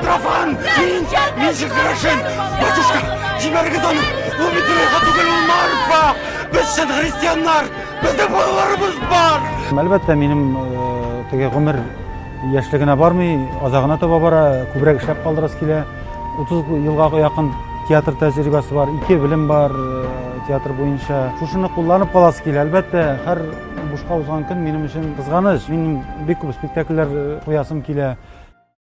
Митрофан, мин шикарашин, батюшка, жибергіз оны, ол бітірейға түгел ол марфа, біз шын христианлар, бізде балаларымыз бар. Әлбәттә, минем теге гомер яшьлегенә бармый, азагына таба бара, күбрәк эшләп калдырасы килә. 30 елга якын театр тәҗрибәсе бар, 2 белем бар театр буенча. Шушыны кулланып каласы килә. Әлбәттә, һәр бушка узган көн минем өчен кызганыч. Мин бик күп спектакльләр куясым килә.